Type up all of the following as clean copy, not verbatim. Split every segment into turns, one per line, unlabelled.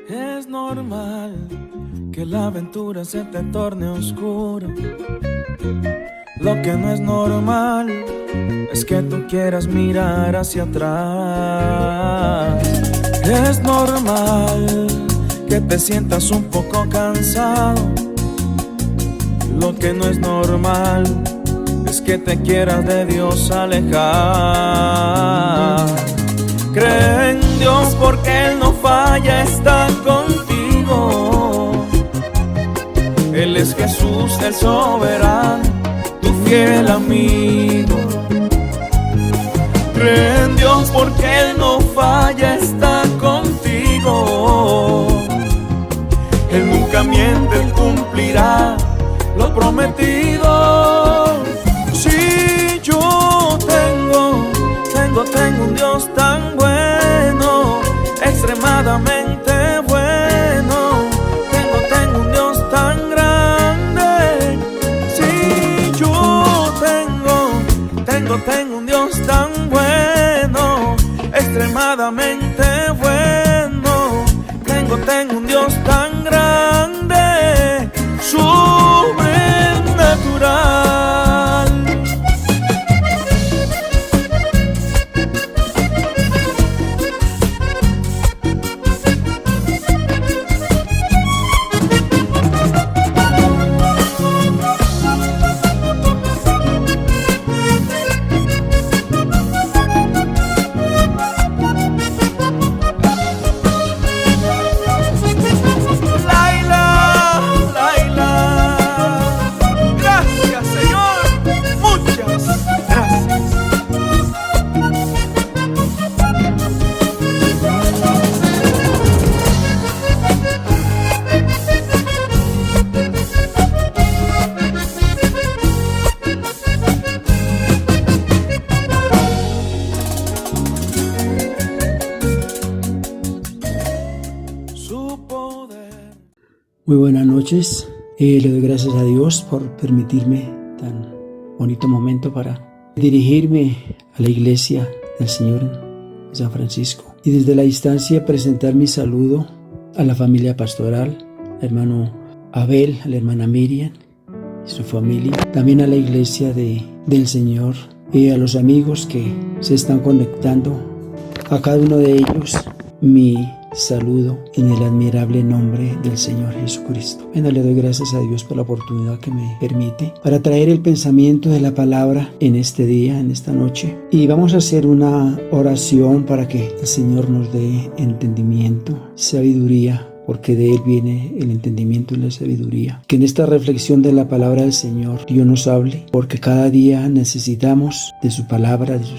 Es normal que la aventura se te torne oscuro. Lo que no es normal es que tú quieras mirar hacia atrás. Es normal que te sientas un poco cansado. Lo que no es normal es que te quieras de Dios alejar. Cree en Dios porque Él no falla, está contigo. Él es Jesús el soberano, tu fiel amigo. Cree en Dios porque Él no falla, está contigo. Él nunca miente, Él cumplirá lo prometido. Si yo tengo un Dios tan bueno, extremadamente bueno. Tengo un Dios tan grande. Si yo tengo un Dios tan bueno, extremadamente bueno. Tengo un Dios tan grande, sobrenatural.
Muy buenas noches, le doy gracias a Dios por permitirme tan bonito momento para dirigirme a la iglesia del Señor en San Francisco y desde la distancia presentar mi saludo a la familia pastoral, al hermano Abel, a la hermana Miriam y su familia, también a la iglesia del Señor y a los amigos que se están conectando, a cada uno de ellos mi saludo en el admirable nombre del Señor Jesucristo. Bueno, le doy gracias a Dios por la oportunidad que me permite para traer el pensamiento de la palabra en este día, en esta noche. Y vamos a hacer una oración para que el Señor nos dé entendimiento, sabiduría, porque de Él viene el entendimiento y la sabiduría. Que en esta reflexión de la palabra del Señor Dios nos hable, porque cada día necesitamos de su palabra, de su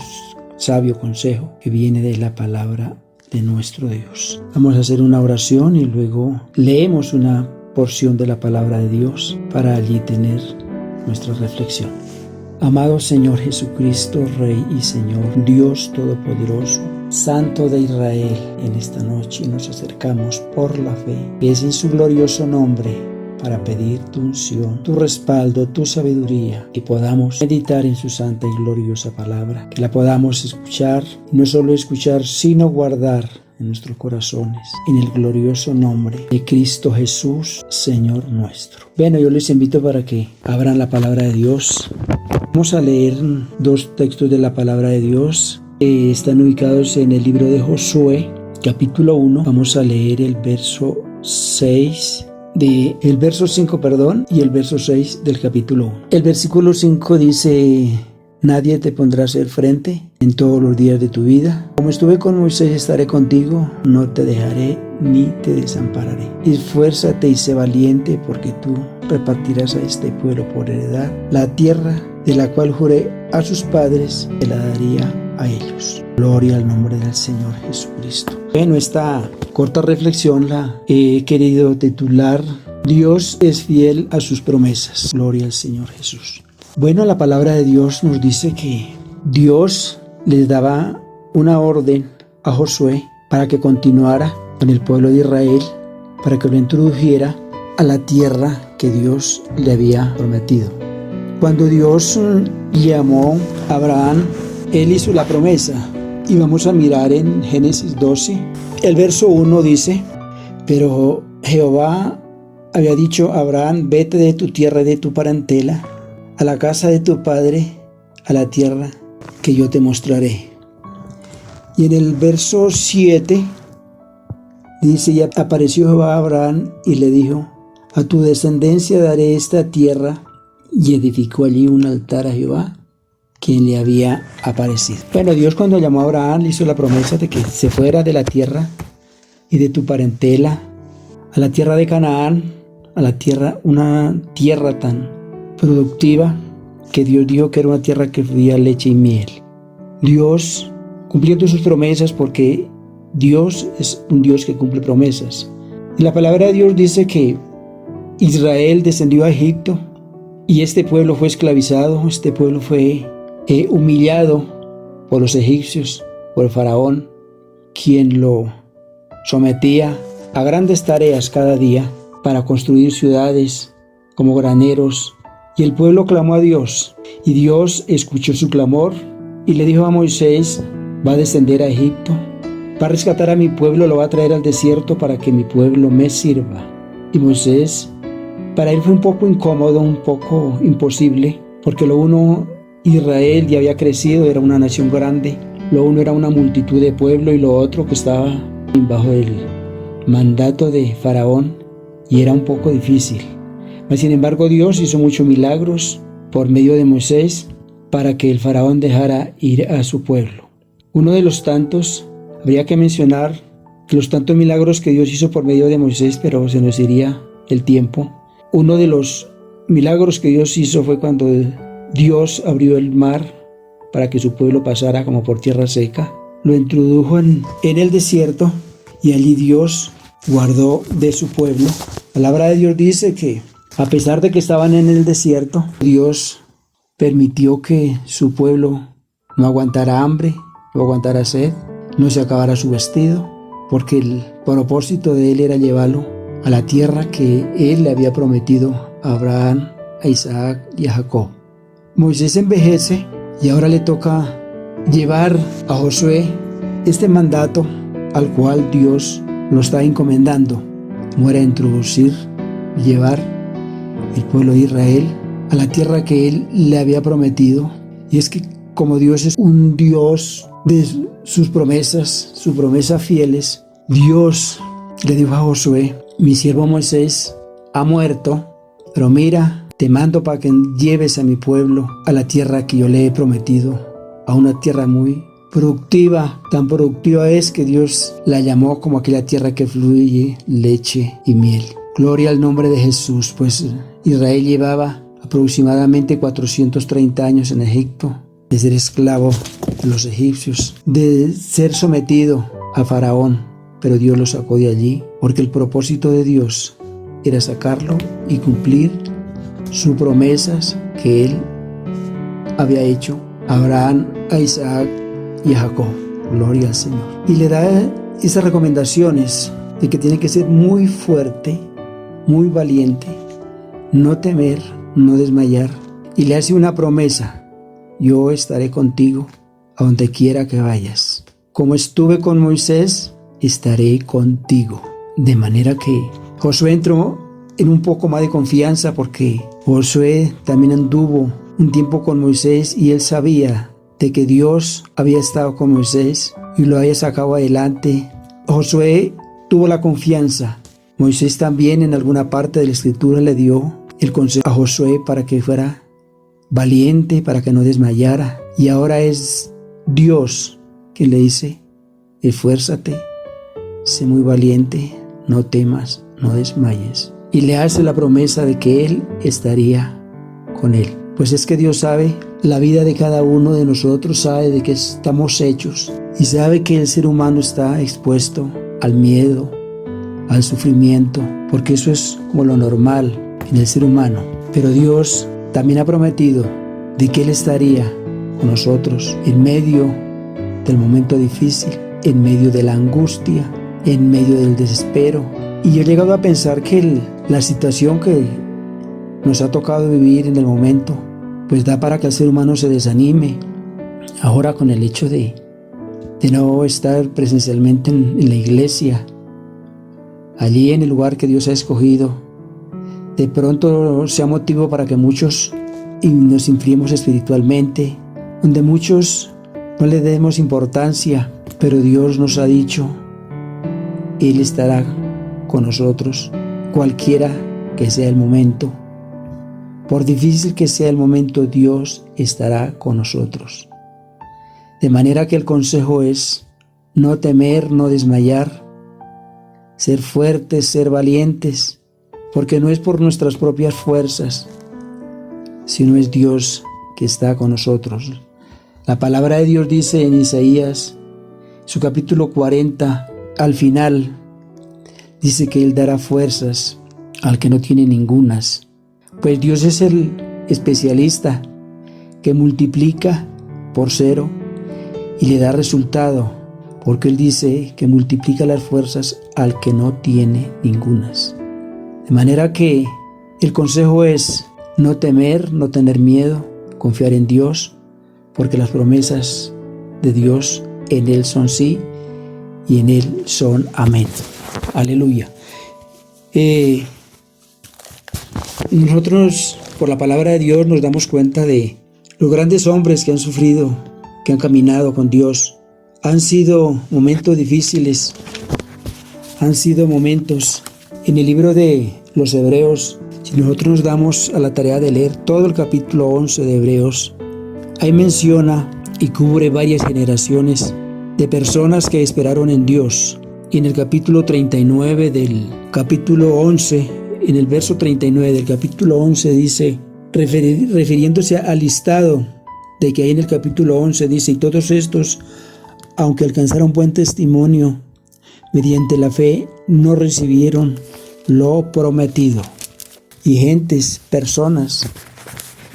sabio consejo que viene de la palabra de nuestro Dios. Vamos a hacer una oración y luego leemos una porción de la palabra de Dios para allí tener nuestra reflexión. Amado Señor Jesucristo, Rey y Señor, Dios Todopoderoso, Santo de Israel, en esta noche nos acercamos por la fe, que es en su glorioso nombre, para pedir tu unción, tu respaldo, tu sabiduría, que podamos meditar en su santa y gloriosa palabra, que la podamos escuchar, y no solo escuchar, sino guardar en nuestros corazones, en el glorioso nombre de Cristo Jesús, Señor nuestro. Bueno, yo les invito para que abran la palabra de Dios. Vamos a leer dos textos de la palabra de Dios, están ubicados en el libro de Josué, capítulo 1. Vamos a leer el verso 5, y el verso 6 del capítulo 1. El versículo 5 dice: nadie te pondrá a hacer frente en todos los días de tu vida. Como estuve con Moisés, estaré contigo, no te dejaré ni te desampararé. Esfuérzate y sé valiente, porque tú repartirás a este pueblo por heredad la tierra de la cual juré a sus padres, te la daría a ellos. Gloria al nombre del Señor Jesucristo. Bueno, esta corta reflexión la he querido titular: Dios es fiel a sus promesas. Gloria al Señor Jesús. Bueno, la palabra de Dios nos dice que Dios les daba una orden a Josué para que continuara con el pueblo de Israel, para que lo introdujera a la tierra que Dios le había prometido. Cuando Dios llamó a Abraham, Él hizo la promesa Y vamos a mirar en Génesis 12. El verso 1 dice: pero Jehová había dicho a Abraham: vete de tu tierra y de tu parentela, a la casa de tu padre, a la tierra que yo te mostraré. Y en el verso 7 dice: y apareció Jehová a Abraham y le dijo: a tu descendencia daré esta tierra. Y edificó allí un altar a Jehová, quien le había aparecido. Bueno, Dios, cuando llamó a Abraham, le hizo la promesa de que se fuera de la tierra y de tu parentela a la tierra de Canaán, a la tierra, una tierra tan productiva que Dios dijo que era una tierra que fluía leche y miel. Dios cumpliendo sus promesas, porque Dios es un Dios que cumple promesas. Y la palabra de Dios dice que Israel descendió a Egipto y este pueblo fue esclavizado, este pueblo fue humillado por los egipcios, por el faraón, quien lo sometía a grandes tareas cada día para construir ciudades como graneros. Y el pueblo clamó a Dios, y Dios escuchó su clamor y le dijo a Moisés: va a descender a Egipto, va a rescatar a mi pueblo, lo va a traer al desierto para que mi pueblo me sirva. Y Moisés, para él fue un poco incómodo, un poco imposible, porque lo uno, Israel ya había crecido, era una nación grande, lo uno era una multitud de pueblo, y lo otro que estaba bajo el mandato de Faraón, y era un poco difícil. Mas sin embargo, Dios hizo muchos milagros por medio de Moisés para que el Faraón dejara ir a su pueblo. Uno de los tantos, habría que mencionar los tantos milagros que Dios hizo por medio de Moisés, pero se nos iría el tiempo. Uno de los milagros que Dios hizo fue cuando Dios abrió el mar para que su pueblo pasara como por tierra seca. Lo introdujo en el desierto, y allí Dios guardó de su pueblo. La palabra de Dios dice que a pesar de que estaban en el desierto, Dios permitió que su pueblo no aguantara hambre, no aguantara sed, no se acabara su vestido, porque el propósito de él era llevarlo a la tierra que él le había prometido a Abraham, a Isaac y a Jacob. Moisés envejece y ahora le toca llevar a Josué este mandato al cual Dios lo está encomendando, como era introducir, llevar el pueblo de Israel a la tierra que él le había prometido. Y es que como Dios es un Dios de sus promesas fieles, Dios le dijo a Josué: mi siervo Moisés ha muerto, pero mira, te mando para que lleves a mi pueblo a la tierra que yo le he prometido, a una tierra muy productiva. Tan productiva es que Dios la llamó como aquella tierra que fluye leche y miel. Gloria al nombre de Jesús. Pues Israel llevaba aproximadamente 430 años en Egipto, de ser esclavo de los egipcios, de ser sometido a Faraón, pero Dios lo sacó de allí, porque el propósito de Dios era sacarlo y cumplir sus promesas que él había hecho a Abraham, a Isaac y a Jacob. Gloria al Señor. Y le da esas recomendaciones de que tiene que ser muy fuerte, muy valiente, no temer, no desmayar. Y le hace una promesa: yo estaré contigo a donde quiera que vayas. Como estuve con Moisés, estaré contigo. De manera que Josué entró en un poco más de confianza, porque Josué también anduvo un tiempo con Moisés y él sabía de que Dios había estado con Moisés y lo había sacado adelante. Josué tuvo la confianza. Moisés también en alguna parte de la escritura le dio el consejo a Josué para que fuera valiente, para que no desmayara. Y ahora es Dios que le dice: esfuérzate, sé muy valiente, no temas, no desmayes. Y le hace la promesa de que Él estaría con él. Pues es que Dios sabe la vida de cada uno de nosotros, sabe de qué estamos hechos y sabe que el ser humano está expuesto al miedo, al sufrimiento, porque eso es como lo normal en el ser humano. Pero Dios también ha prometido de que Él estaría con nosotros en medio del momento difícil, en medio de la angustia, en medio del desespero. Y yo he llegado a pensar que la situación que nos ha tocado vivir en el momento, pues da para que el ser humano se desanime. Ahora con el hecho de de no estar presencialmente en la iglesia, allí en el lugar que Dios ha escogido, de pronto sea motivo para que muchos nos enfriemos espiritualmente, donde muchos no le demos importancia, pero Dios nos ha dicho, Él estará con nosotros, cualquiera que sea el momento. Por difícil que sea el momento, Dios estará con nosotros. De manera que el consejo es no temer, no desmayar, ser fuertes, ser valientes, porque no es por nuestras propias fuerzas, sino es Dios que está con nosotros. La palabra de Dios dice en Isaías, su capítulo 40, al final, dice que Él dará fuerzas al que no tiene ningunas. Pues Dios es el especialista que multiplica por 0 y le da resultado, porque Él dice que multiplica las fuerzas al que no tiene ningunas. De manera que el consejo es no temer, no tener miedo, confiar en Dios, porque las promesas de Dios en Él son sí y en Él son amén. Aleluya. Nosotros, por la palabra de Dios, nos damos cuenta de los grandes hombres que han sufrido, que han caminado con Dios. Han sido momentos difíciles, han sido momentos. En el libro de los Hebreos, si nosotros nos damos a la tarea de leer todo el capítulo 11 de Hebreos, ahí menciona y cubre varias generaciones de personas que esperaron en Dios. Y en el capítulo 39 del capítulo 11, en el verso 39 del capítulo 11 dice, refiriéndose al listado de que hay en el capítulo 11, dice, y todos estos, aunque alcanzaron buen testimonio, mediante la fe no recibieron lo prometido. Y gentes, personas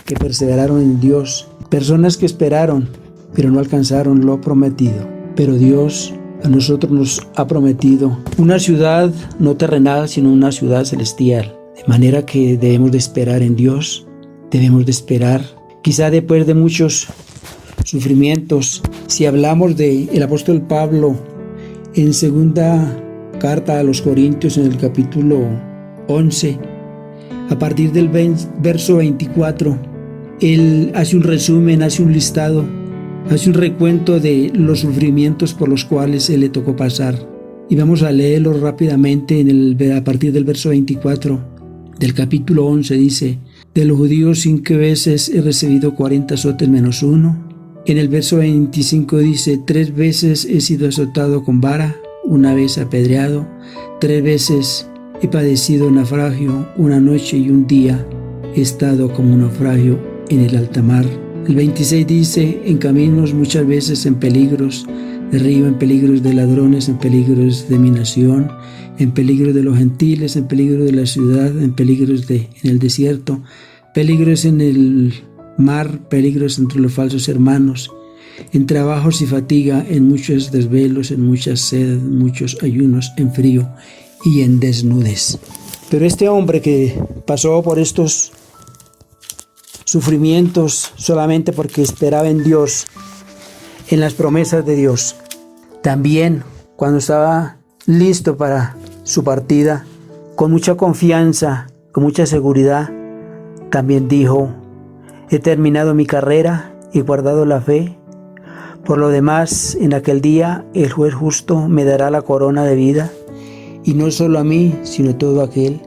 que perseveraron en Dios, personas que esperaron, pero no alcanzaron lo prometido. Pero Dios a nosotros nos ha prometido una ciudad no terrenal, sino una ciudad celestial. De manera que debemos de esperar en Dios, debemos de esperar, quizá después de muchos sufrimientos. Si hablamos del apóstol Pablo en segunda carta a los Corintios, en el capítulo 11, a partir del verso 24, él hace un resumen, hace un listado, hace un recuento de los sufrimientos por los cuales él le tocó pasar. Y vamos a leerlo rápidamente a partir del verso 24 del capítulo 11. Dice, de los judíos 5 veces he recibido 40 azotes menos 1. En el verso 25 dice, 3 veces he sido azotado con vara, 1 vez apedreado, 3 veces he padecido naufragio, 1 noche y 1 día he estado como un naufragio en el alta mar. El 26 dice, en caminos muchas veces en peligros de río, en peligros de ladrones, en peligros de mi nación, en peligros de los gentiles, en peligros de la ciudad, en peligros en el desierto, peligros en el mar, peligros entre los falsos hermanos, en trabajos y fatiga, en muchos desvelos, en mucha sed, en muchos ayunos, en frío y en desnudez. Pero este hombre que pasó por estos sufrimientos solamente porque esperaba en Dios, en las promesas de Dios, también cuando estaba listo para su partida, con mucha confianza, con mucha seguridad, también dijo, he terminado mi carrera y guardado la fe. Por lo demás, en aquel día el juez justo me dará la corona de vida, y no solo a mí, sino a todo aquel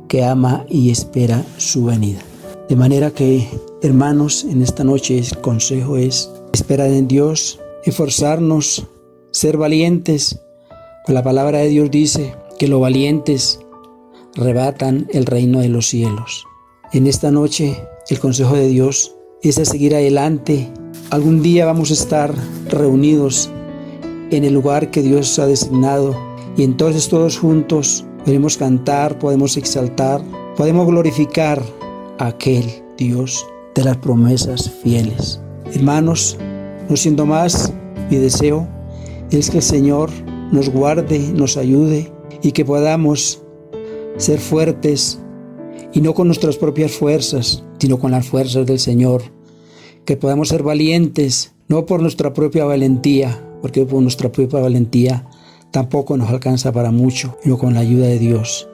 que ama y espera su venida. De manera que, hermanos, en esta noche el consejo es esperar en Dios, esforzarnos, ser valientes. La palabra de Dios dice que los valientes arrebatan el reino de los cielos. En esta noche el consejo de Dios es a seguir adelante. Algún día vamos a estar reunidos en el lugar que Dios ha designado, y entonces todos juntos podemos cantar, podemos exaltar, podemos glorificar a aquel Dios de las promesas fieles. Hermanos, no siendo más, mi deseo es que el Señor nos guarde, nos ayude, y que podamos ser fuertes, y no con nuestras propias fuerzas, sino con las fuerzas del Señor. Que podamos ser valientes, no por nuestra propia valentía, porque por nuestra propia valentía tampoco nos alcanza para mucho, sino con la ayuda de Dios.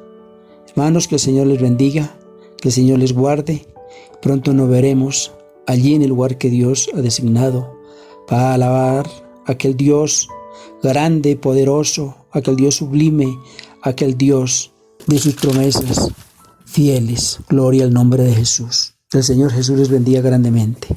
Hermanos, que el Señor les bendiga, que el Señor les guarde. Pronto nos veremos allí en el lugar que Dios ha designado para alabar a aquel Dios grande, poderoso, aquel Dios sublime, aquel Dios de sus promesas fieles. Gloria al nombre de Jesús. Que el Señor Jesús les bendiga grandemente.